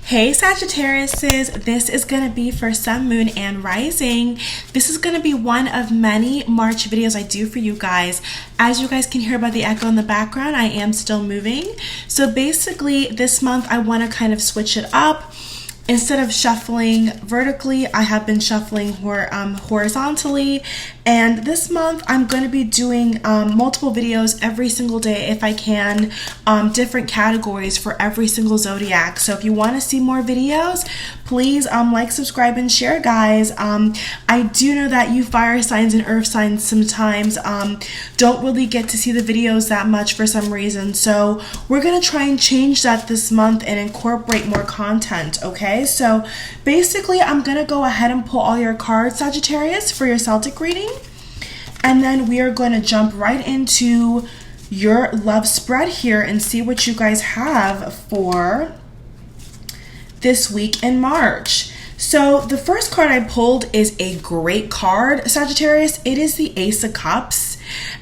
Hey Sagittariuses, this is going to be for Sun, Moon, and Rising. This is going to be one of many March videos I do for you guys. As you guys can hear by the echo in the background, I am still moving. So basically this month I want to kind of switch it up. Instead of shuffling vertically, I have been shuffling horizontally. And this month, I'm going to be doing multiple videos every single day if I can, different categories for every single zodiac. So if you want to see more videos, please like, subscribe, and share, guys. I do know that you fire signs and earth signs sometimes don't really get to see the videos that much for some reason. So we're going to try and change that this month and incorporate more content, okay? So basically, I'm going to go ahead and pull all your cards, Sagittarius, for your Celtic reading. And then we are going to jump right into your love spread here and see what you guys have for this week in March. So the first card I pulled is a great card, Sagittarius. It is the Ace of Cups.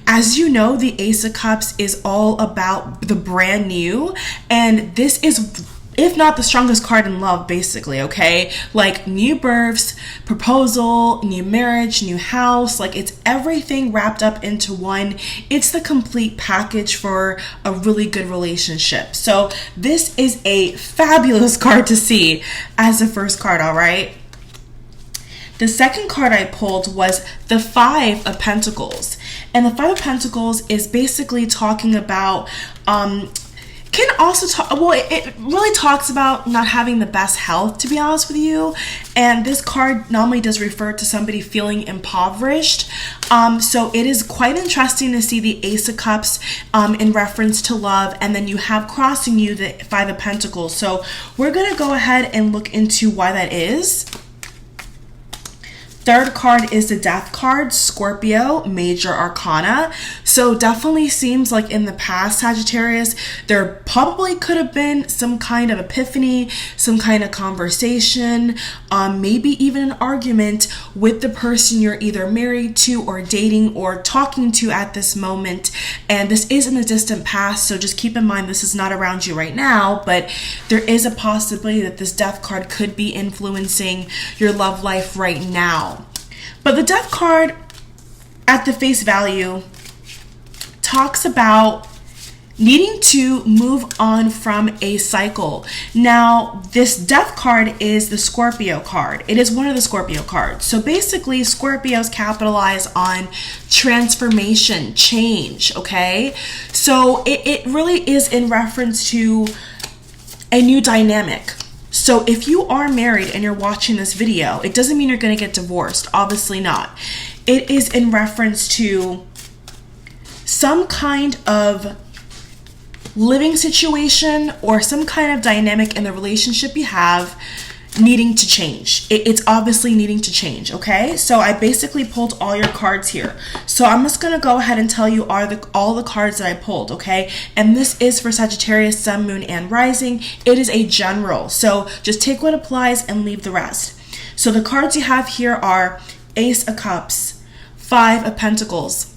As you know, the Ace of Cups is all about the brand new, and this is, if not the strongest card in love, basically, okay? Like new births, proposal, new marriage, new house, like it's everything wrapped up into one. It's the complete package for a really good relationship. So this is a fabulous card to see as the first card, all right? The second card I pulled was the Five of Pentacles. And the Five of Pentacles is basically talking about, can also talk, well, it really talks about not having the best health, to be honest with you. And this card normally does refer to somebody feeling impoverished. So it is quite interesting to see the Ace of Cups in reference to love, and then you have crossing you the Five of Pentacles. So we're going to go ahead and look into why that is. Third card is the Death card, Scorpio, Major Arcana. So definitely seems like in the past, Sagittarius, there probably could have been some kind of epiphany, some kind of conversation, maybe even an argument with the person you're either married to or dating or talking to at this moment. And this is in the distant past, so just keep in mind this is not around you right now, but there is a possibility that this Death card could be influencing your love life right now. But the Death card, at the face value, talks about needing to move on from a cycle. Now, this Death card is the Scorpio card. It is one of the Scorpio cards. So basically, Scorpios capitalize on transformation, change, okay? So it really is in reference to a new dynamic. So if you are married and you're watching this video, it doesn't mean you're going to get divorced. Obviously not. It is in reference to some kind of living situation or some kind of dynamic in the relationship you have needing to change. It's obviously needing to change, okay? So I basically pulled all your cards here. So I'm just going to go ahead and tell you all the cards that I pulled, okay? And this is for Sagittarius, Sun, Moon, and Rising. It is a general. So just take what applies and leave the rest. So the cards you have here are Ace of Cups, Five of Pentacles,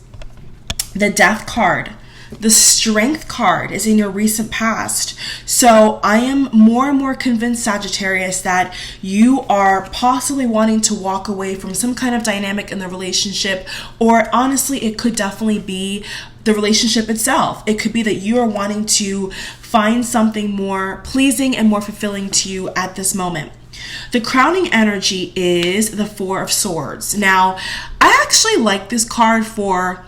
the Death card. The Strength card is in your recent past. So I am more and more convinced, Sagittarius, that you are possibly wanting to walk away from some kind of dynamic in the relationship, or honestly, it could definitely be the relationship itself. It could be that you are wanting to find something more pleasing and more fulfilling to you at this moment. The crowning energy is the Four of Swords. Now, I actually like this card for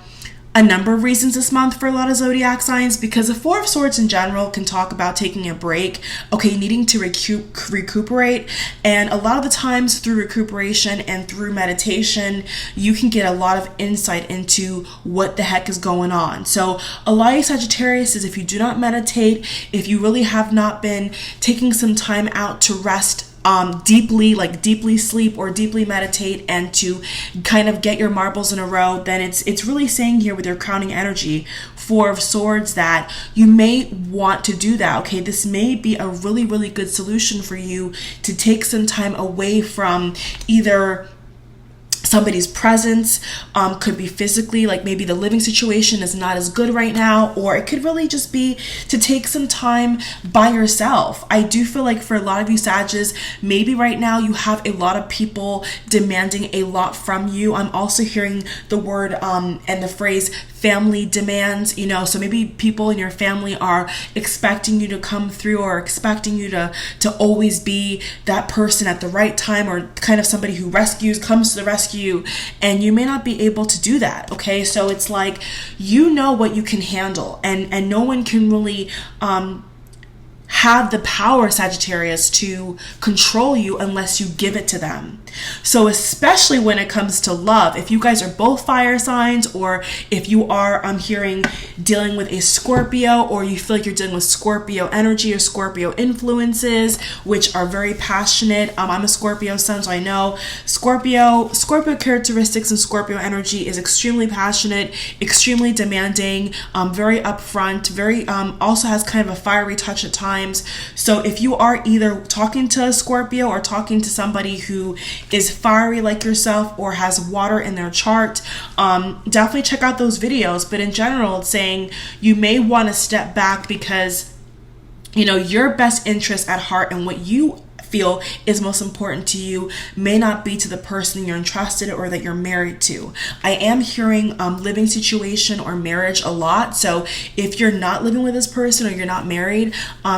a number of reasons this month for a lot of zodiac signs, because the Four of Swords in general can talk about taking a break, okay, needing to recuperate, and a lot of the times through recuperation and through meditation, you can get a lot of insight into what the heck is going on. So a lot of Sagittarius is, if you do not meditate, if you really have not been taking some time out to rest deeply sleep or deeply meditate and to kind of get your marbles in a row, then it's really saying here with your crowning energy, Four of Swords, that you may want to do that. Okay, this may be a really, really good solution for you to take some time away from either somebody's presence, could be physically, like maybe the living situation is not as good right now, or it could really just be to take some time by yourself. I do feel like for a lot of you Sages, maybe right now you have a lot of people demanding a lot from you. I'm also hearing the word and the phrase family demands, you know, so maybe people in your family are expecting you to come through, or expecting you to always be that person at the right time, or kind of somebody who comes to the rescue, and you may not be able to do that. Okay, so it's like, you know what you can handle, and no one can really have the power, Sagittarius, to control you unless you give it to them. So especially when it comes to love, if you guys are both fire signs, or if you are, I'm hearing, dealing with a Scorpio, or you feel like you're dealing with Scorpio energy or Scorpio influences, which are very passionate. I'm a Scorpio sun, so I know Scorpio characteristics and Scorpio energy is extremely passionate, extremely demanding, very upfront, very also has kind of a fiery touch at times. So if you are either talking to a Scorpio or talking to somebody who is fiery like yourself, or has water in their chart, definitely check out those videos. But in general, it's saying you may want to step back, because you know your best interest at heart and what you feel is most important to you may not be to the person you're entrusted or that you're married to. I am hearing living situation or marriage a lot. So if you're not living with this person, or you're not married,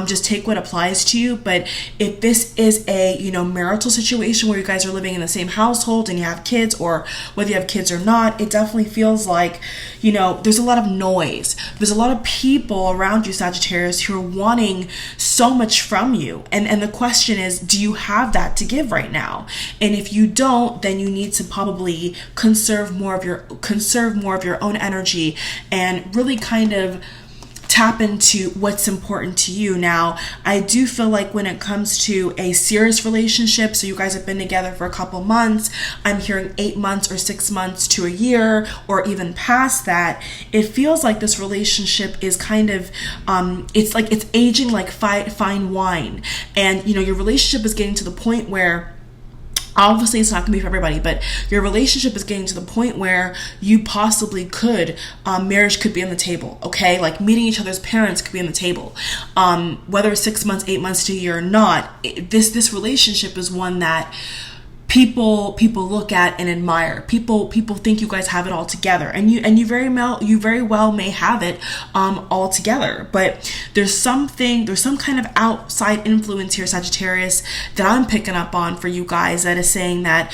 just take what applies to you. But if this is a, you know, marital situation where you guys are living in the same household and you have kids, or whether you have kids or not, it definitely feels like, you know, there's a lot of noise. There's a lot of people around you, Sagittarius, who are wanting so much from you. And the question is, do you have that to give right now? And if you don't, then you need to probably conserve more of your own energy, and really kind of tap into what's important to you. Now, I do feel like when it comes to a serious relationship, so you guys have been together for a couple months, I'm hearing 8 months or 6 months to a year, or even past that, it feels like this relationship is kind of, it's like it's aging like fine wine. And, you know, your relationship is getting to the point where, obviously it's not going to be for everybody, but your relationship is getting to the point where you possibly could, marriage could be on the table, okay? Like meeting each other's parents could be on the table. Whether it's 6 months, 8 months to a year or not, this relationship is one that people look at and admire. People think you guys have it all together, and you very well may have it all together. But there's some kind of outside influence here, Sagittarius, that I'm picking up on for you guys, that is saying that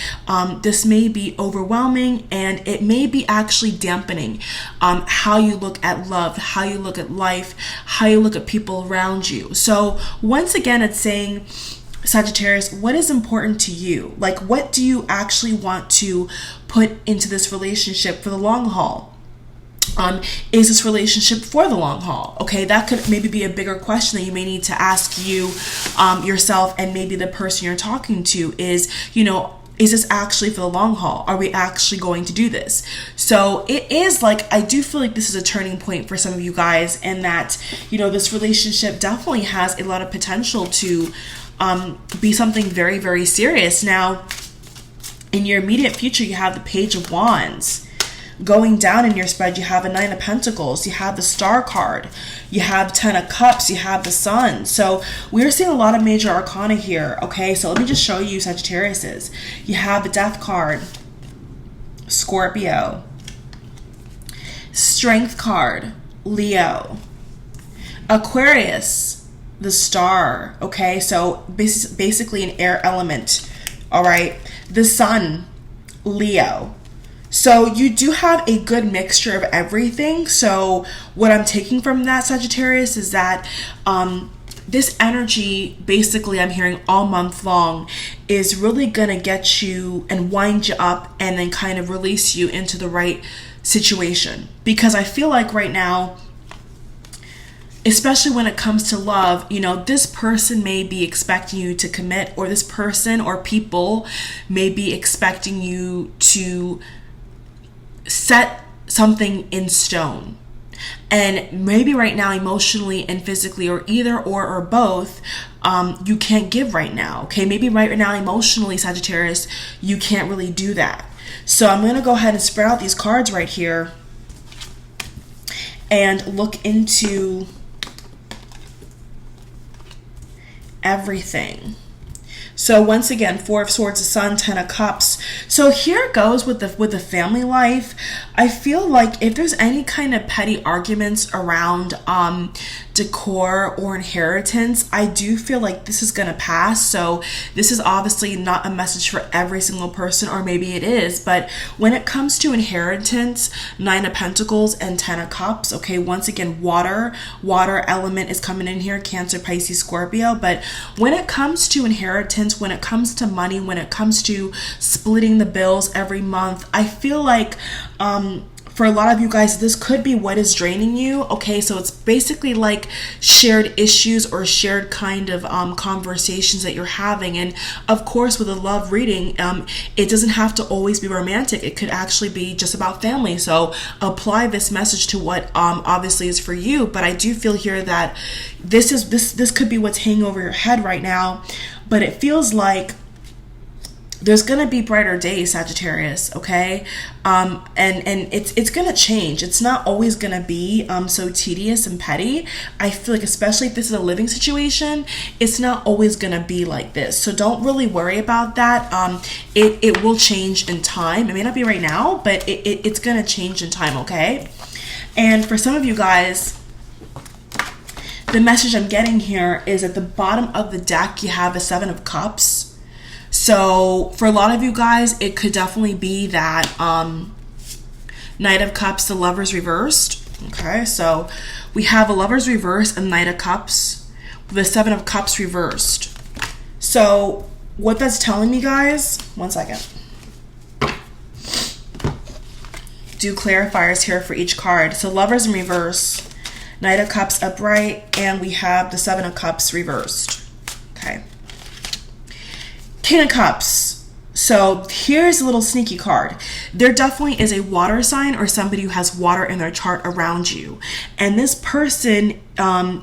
this may be overwhelming, and it may be actually dampening how you look at love, how you look at life, how you look at people around you. So once again, it's saying, Sagittarius, what is important to you? Like, what do you actually want to put into this relationship for the long haul? Is this relationship for the long haul? Okay, that could maybe be a bigger question that you may need to ask yourself, and maybe the person you're talking to is, you know, is this actually for the long haul? Are we actually going to do this? So it is like, I do feel like this is a turning point for some of you guys, and that, you know, this relationship definitely has a lot of potential to be something very, very serious. Now, in your immediate future, you have the Page of Wands. Going down in your spread, you have a Nine of Pentacles, you have the Star card, you have 10 of Cups, you have the Sun. So we're seeing a lot of major arcana here, okay? So let me just show you Sagittarius's. You have the Death card, Scorpio, Strength card, Leo, Aquarius, the Star, okay? So basically an air element, all right? The Sun, Leo. So you do have a good mixture of everything. So what I'm taking from that, Sagittarius, is that this energy, basically I'm hearing all month long, is really gonna get you and wind you up, and then kind of release you into the right situation. Because I feel like right now, especially when it comes to love, you know, this person may be expecting you to commit, or this person or people may be expecting you to set something in stone. And maybe right now, emotionally and physically, or either or both, you can't give right now. Okay, maybe right now, emotionally, Sagittarius, you can't really do that. So I'm going to go ahead and spread out these cards right here and look into everything. So once again, Four of Swords, the Sun, Ten of Cups. So here it goes with the family life. I feel like if there's any kind of petty arguments around decor or inheritance, I do feel like this is gonna pass. So this is obviously not a message for every single person, or maybe it is, but when it comes to inheritance, Nine of Pentacles and Ten of Cups, okay, once again, water element is coming in here, Cancer, Pisces, Scorpio. But when it comes to inheritance, when it comes to money, when it comes to splitting the bills every month, I feel like for a lot of you guys, this could be what is draining you. Okay, so it's basically like shared issues or shared kind of conversations that you're having. And of course, with a love reading, it doesn't have to always be romantic. It could actually be just about family. So apply this message to what obviously is for you. But I do feel here that this could be what's hanging over your head right now. But it feels like there's gonna be brighter days, Sagittarius, okay? And it's gonna change. It's not always gonna be so tedious and petty. I feel like, especially if this is a living situation, it's not always gonna be like this. So don't really worry about that. It will change in time. It may not be right now, but it's gonna change in time, okay? And for some of you guys, the message I'm getting here is at the bottom of the deck, you have a Seven of Cups. So for a lot of you guys, it could definitely be that Knight of Cups, the Lovers reversed. Okay, so we have a Lovers reversed and Knight of Cups with the Seven of Cups reversed. So what that's telling me, guys, one second. Do clarifiers here for each card. So Lovers in reverse, Knight of Cups upright, and we have the Seven of Cups reversed. Okay. King of Cups. So here's a little sneaky card. There definitely is a water sign or somebody who has water in their chart around you. And this person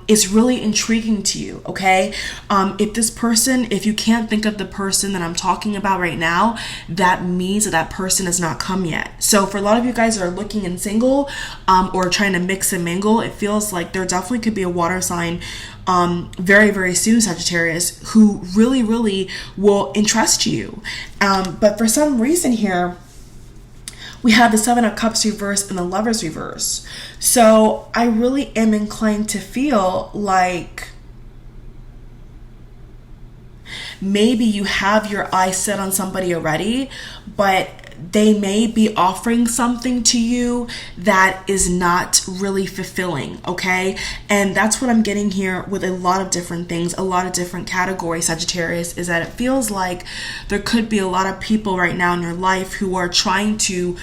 is really intriguing to you, okay? If you can't think of the person that I'm talking about right now, that means that that person has not come yet. So for a lot of you guys that are looking and single or trying to mix and mingle, it feels like there definitely could be a water sign very, very soon, Sagittarius, who really, really will interest you. But for some reason here, we have the Seven of Cups reverse and the Lovers reverse. So I really am inclined to feel like maybe you have your eyes set on somebody already, but they may be offering something to you that is not really fulfilling, okay? And that's what I'm getting here with a lot of different things, a lot of different categories, Sagittarius, is that it feels like there could be a lot of people right now in your life who are trying to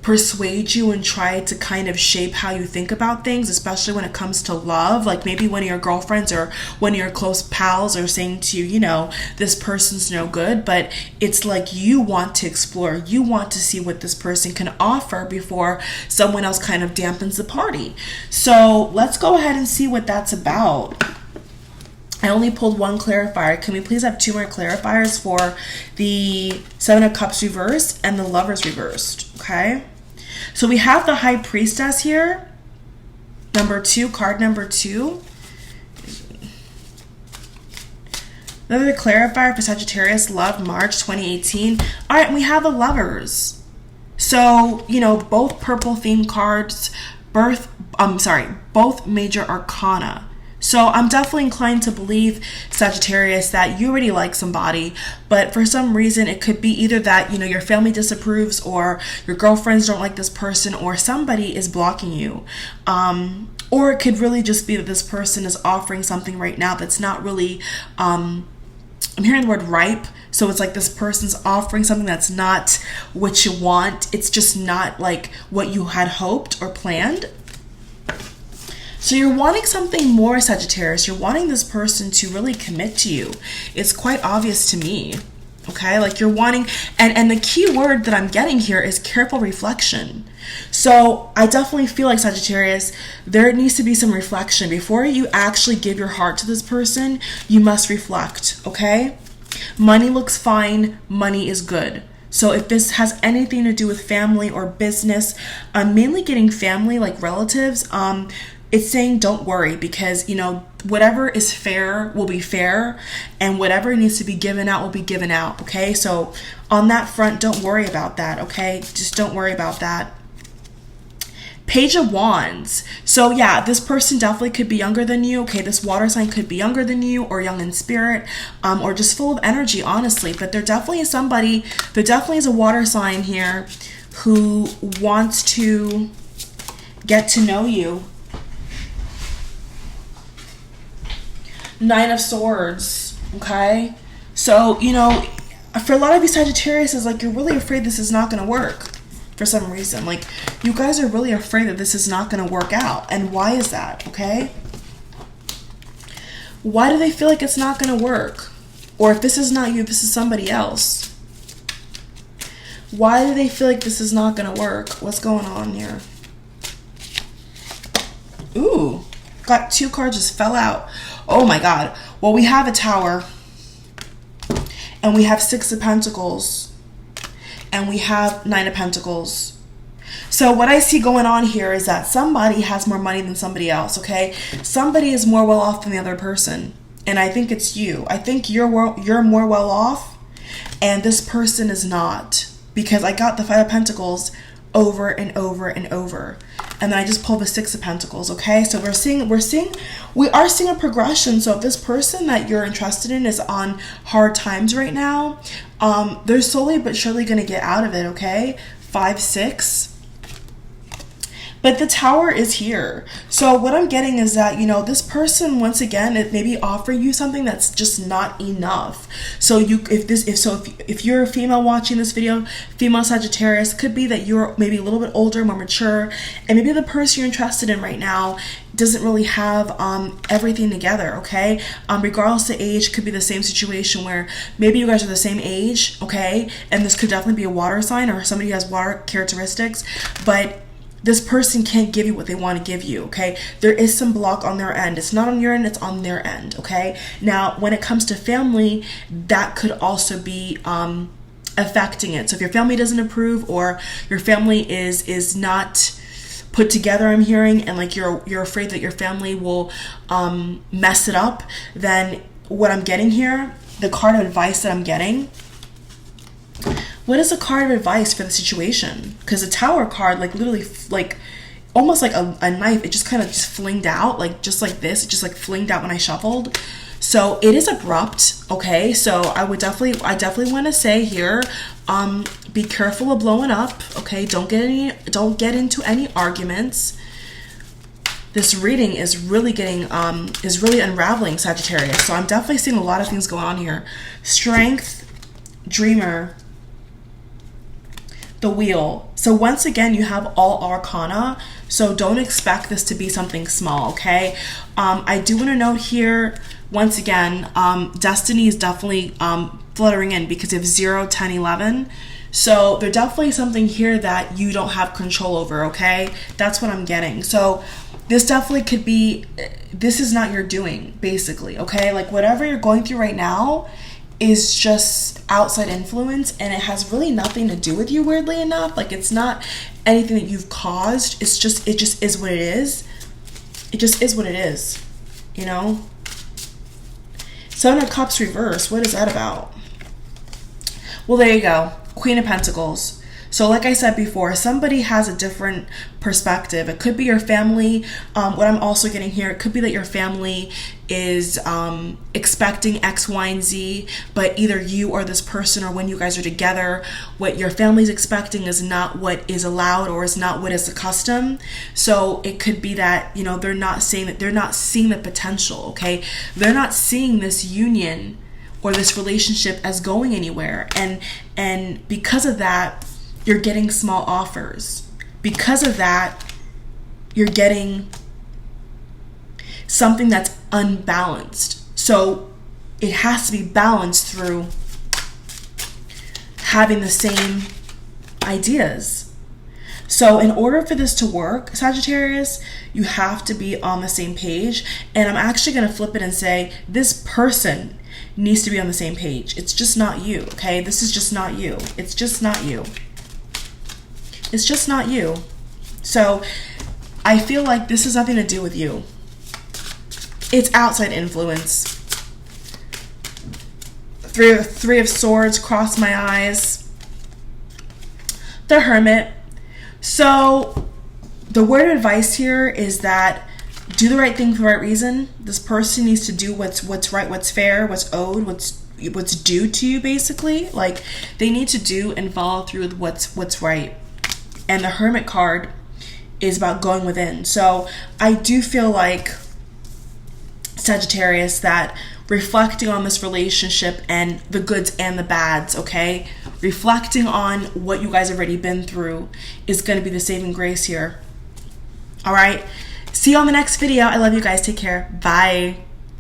persuade you and try to kind of shape how you think about things, especially when it comes to love. Like maybe one of your girlfriends or one of your close pals are saying to you, you know, this person's no good, but it's like you want to explore, you want to see what this person can offer before someone else kind of dampens the party. So let's go ahead and see what that's about. I only pulled one clarifier. Can we please have two more clarifiers for the Seven of Cups reversed and the Lovers reversed, okay? So we have the High Priestess here, number 2, card number 2. Another clarifier for Sagittarius, love, March 2018. All right, we have the Lovers. So, you know, both purple themed cards, both major arcana. So I'm definitely inclined to believe, Sagittarius, that you already like somebody, but for some reason it could be either that, you know, your family disapproves or your girlfriends don't like this person or somebody is blocking you. Or it could really just be that this person is offering something right now that's not really, I'm hearing the word ripe. So it's like this person's offering something that's not what you want. It's just not like what you had hoped or planned. So you're wanting something more, Sagittarius. You're wanting this person to really commit to you. It's quite obvious to me, okay? Like you're wanting, and the key word that I'm getting here is careful reflection. So I definitely feel like, Sagittarius, there needs to be some reflection. Before you actually give your heart to this person, you must reflect, okay? Money looks fine. Money is good. So if this has anything to do with family or business, I'm mainly getting family, like relatives. It's saying don't worry, because, you know, whatever is fair will be fair, and whatever needs to be given out will be given out, okay? So on that front, don't worry about that, okay? Just don't worry about that. Page of Wands. So yeah, this person definitely could be younger than you, okay? This water sign could be younger than you, or young in spirit, or just full of energy, honestly. But there definitely is a water sign here who wants to get to know you. Nine of Swords, okay? So, you know, for a lot of you Sagittarius, is like you're really afraid this is not going to work for some reason. Like, you guys are really afraid that this is not going to work out. And why is that, okay? Why do they feel like it's not going to work? Or if this is not you, this is somebody else. Why do they feel like this is not going to work? What's going on here? Ooh, got 2 cards just fell out. Oh my God. Well, we have a Tower, and we have 6 of Pentacles, and we have 9 of Pentacles. So what I see going on here is that somebody has more money than somebody else, okay? Somebody is more well off than the other person, and I think it's you. I think you're more well off, and this person is not, because I got the 5 of Pentacles over and over and over, and then I just pulled the 6 of Pentacles, okay? So we are seeing a progression. So if this person that you're interested in is on hard times right now, they're slowly but surely going to get out of it, okay? 5, 6. But the Tower is here. So what I'm getting is that, you know, this person, once again, it maybe offer you something that's just not enough. So if you're a female watching this video, female Sagittarius, could be that you're maybe a little bit older, more mature, and maybe the person you're interested in right now doesn't really have everything together, okay? Regardless of age, could be the same situation where maybe you guys are the same age, okay? And this could definitely be a water sign or somebody who has water characteristics, but this person can't give you what they want to give you, okay? There is some block on their end. It's not on your end, it's on their end, okay? Now, when it comes to family, that could also be affecting it. So if your family doesn't approve, or your family is not put together, I'm hearing, and like you're afraid that your family will mess it up, then what I'm getting here, the card of advice that I'm getting, what is a card of advice for the situation? Because the Tower card, like literally, like almost like a knife, it just kind of just flinged out, like just like this, it just like flinged out when I shuffled. So it is abrupt, okay? So I definitely want to say here, be careful of blowing up, okay? Don't get into any arguments. This reading is really unraveling, Sagittarius. So I'm definitely seeing a lot of things going on here. Strength, Dreamer, the Wheel. So once again, you have all arcana, so don't expect this to be something small, okay? I do want to note here, once again, destiny is definitely fluttering in, because you have 0, 10, 11. So there's definitely something here that you don't have control over, okay? That's what I'm getting. So this definitely could be, this is not your doing, basically, okay? Like whatever you're going through right now is just outside influence, and it has really nothing to do with you, weirdly enough. Like it's not anything that you've caused. It just is what it is. It just is what it is, you know? 7 of Cups reverse, what is that about? Well, there you go. Queen of Pentacles. So like I said before, somebody has a different perspective. It could be your family. What I'm also getting here, it could be that your family is expecting X, Y, and Z, but either you or this person, or when you guys are together, what your family's expecting is not what is allowed, or is not what is the custom. So it could be that, you know, they're not seeing the potential, okay? They're not seeing this union or this relationship as going anywhere. And because of that, you're getting small offers. Because of that, you're getting something that's unbalanced. So it has to be balanced through having the same ideas. So in order for this to work, Sagittarius, you have to be on the same page. And I'm actually going to flip it and say this person needs to be on the same page. It's just not you, okay? This is just not you. It's just not you. It's just not you. So I feel like this has nothing to do with you. It's outside influence. Three of Swords crossed my eyes. The Hermit. So the word of advice here is that do the right thing for the right reason. This person needs to do what's right, what's fair, what's owed, what's due to you, basically. Like, they need to do and follow through with what's right. And the Hermit card is about going within. So I do feel like, Sagittarius, that reflecting on this relationship and the goods and the bads, okay? Reflecting on what you guys have already been through is going to be the saving grace here. All right? See you on the next video. I love you guys. Take care. Bye.